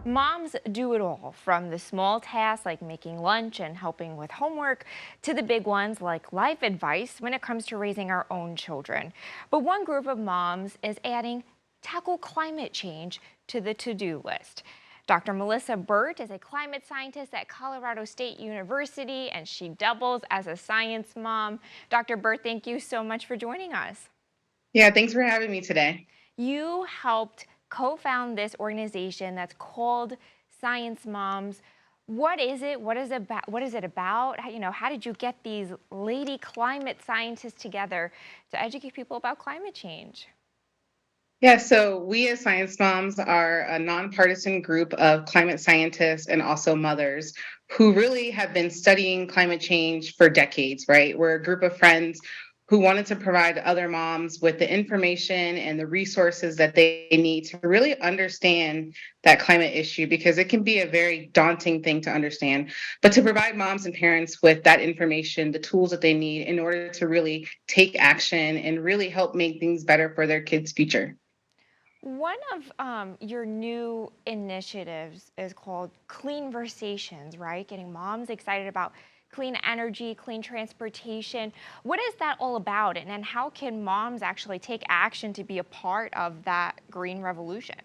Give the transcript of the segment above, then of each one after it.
Moms do it all, from the small tasks like making lunch and helping with homework to the big ones like life advice when it comes to raising our own children. But one group of moms is adding tackle climate change to the to-do list. Dr. Melissa Burt is a climate scientist at Colorado State University, and she doubles as a science mom. Dr. Burt, thank you so much for joining us. Yeah, thanks for having me today. You helped co-found this organization that's called Science Moms. What is it? What is it about? What is it about? How did you get these lady climate scientists together to educate people about climate change? Yeah, so we as Science Moms are a nonpartisan group of climate scientists and also mothers who really have been studying climate change for decades, right? We're a group of friends who wanted to provide other moms with the information and the resources that they need to really understand that climate issue because it can be a very daunting thing to understand. But to provide moms and parents with that information, the tools that they need in order to really take action and really help make things better for their kids' future. One of your new initiatives is called Clean Versations, right? Getting moms excited about clean energy, clean transportation. What is that all about? And how can moms actually take action to be a part of that green revolution?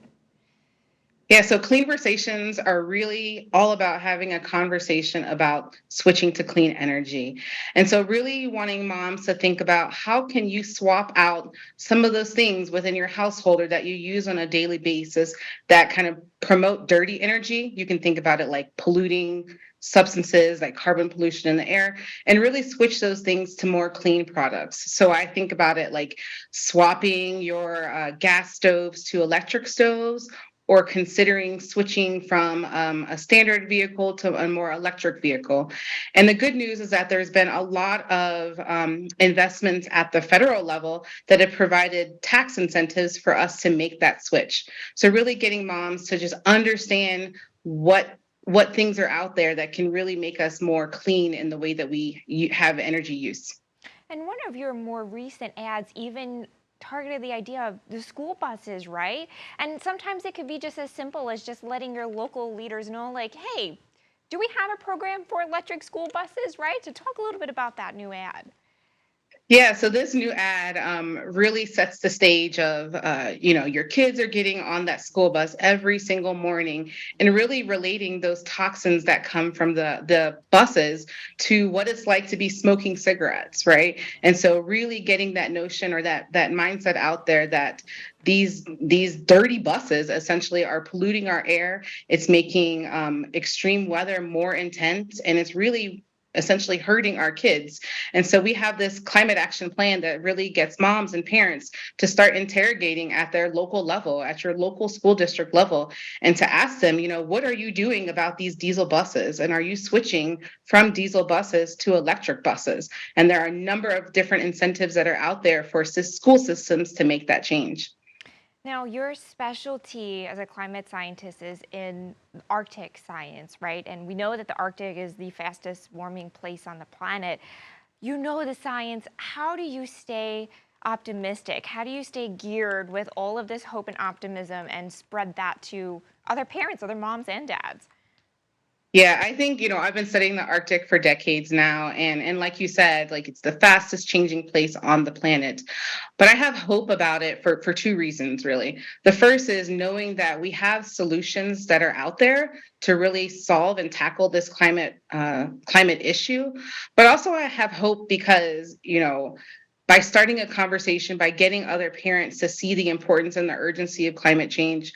Yeah, so clean conversations are really all about having a conversation about switching to clean energy. And so really wanting moms to think about how can you swap out some of those things within your household or that you use on a daily basis that kind of promote dirty energy. You can think about it like polluting substances like carbon pollution in the air and really switch those things to more clean products. So I think about it like swapping your gas stoves to electric stoves or considering switching from a standard vehicle to a more electric vehicle. And the good news is that there's been a lot of investments at the federal level that have provided tax incentives for us to make that switch. So really getting moms to just understand what things are out there that can really make us more clean in the way that we have energy use. And one of your more recent ads even targeted the idea of the school buses, right? And sometimes it could be just as simple as just letting your local leaders know, like, hey, do we have a program for electric school buses, right? To talk a little bit about that new ad. Yeah, so this new ad really sets the stage of, your kids are getting on that school bus every single morning and really relating those toxins that come from the buses to what it's like to be smoking cigarettes, right? And so really getting that notion or that mindset out there that these dirty buses essentially are polluting our air. It's making extreme weather more intense, and it's really essentially hurting our kids. And so we have this climate action plan that really gets moms and parents to start interrogating at their local level, at your local school district level, and to ask them, what are you doing about these diesel buses? And are you switching from diesel buses to electric buses? And there are a number of different incentives that are out there for school systems to make that change. Now, your specialty as a climate scientist is in Arctic science, right? And we know that the Arctic is the fastest warming place on the planet. You know the science. How do you stay optimistic? How do you stay geared with all of this hope and optimism and spread that to other parents, other moms and dads? Yeah, I think, I've been studying the Arctic for decades now. And like you said, like it's the fastest changing place on the planet. But I have hope about it for two reasons, really. The first is knowing that we have solutions that are out there to really solve and tackle this climate issue. But also I have hope because, by starting a conversation, by getting other parents to see the importance and the urgency of climate change,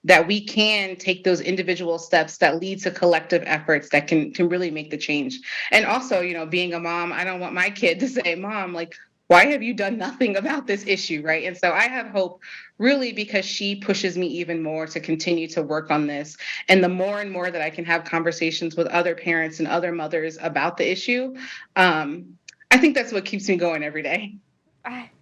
that we can take those individual steps that lead to collective efforts that can really make the change. And also, being a mom, I don't want my kid to say, Mom, like, why have you done nothing about this issue? Right. And so I have hope really because she pushes me even more to continue to work on this. And the more and more that I can have conversations with other parents and other mothers about the issue, I think that's what keeps me going every day.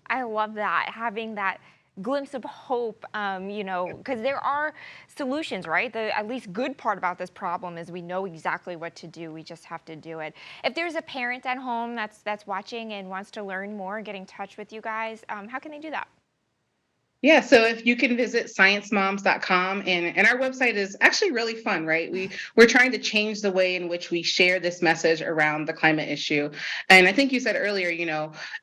I love that, having that glimpse of hope, because there are solutions, right? The at least good part about this problem is we know exactly what to do. We just have to do it. If there's a parent at home that's watching and wants to learn more, get in touch with you guys, how can they do that? Yeah, so if you can visit sciencemoms.com, and our website is actually really fun, right? We're trying to change the way in which we share this message around the climate issue. And I think you said earlier,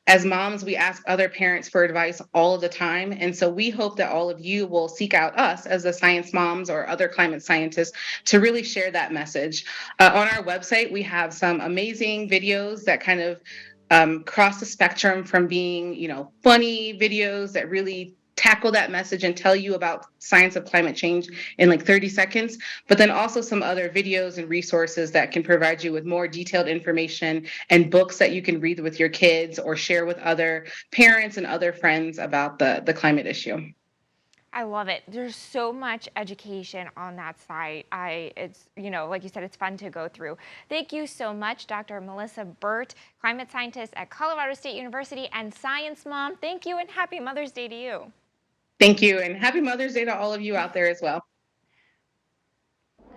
as moms, we ask other parents for advice all of the time. And so we hope that all of you will seek out us as the science moms or other climate scientists to really share that message. On our website, we have some amazing videos that kind of cross the spectrum from being, funny videos that really tackle that message and tell you about science of climate change in like 30 seconds, but then also some other videos and resources that can provide you with more detailed information and books that you can read with your kids or share with other parents and other friends about the climate issue. I love it. There's so much education on that site. It's, like you said, it's fun to go through. Thank you so much, Dr. Melissa Burt, climate scientist at Colorado State University and science mom. Thank you and happy Mother's Day to you. Thank you, and happy Mother's Day to all of you out there as well.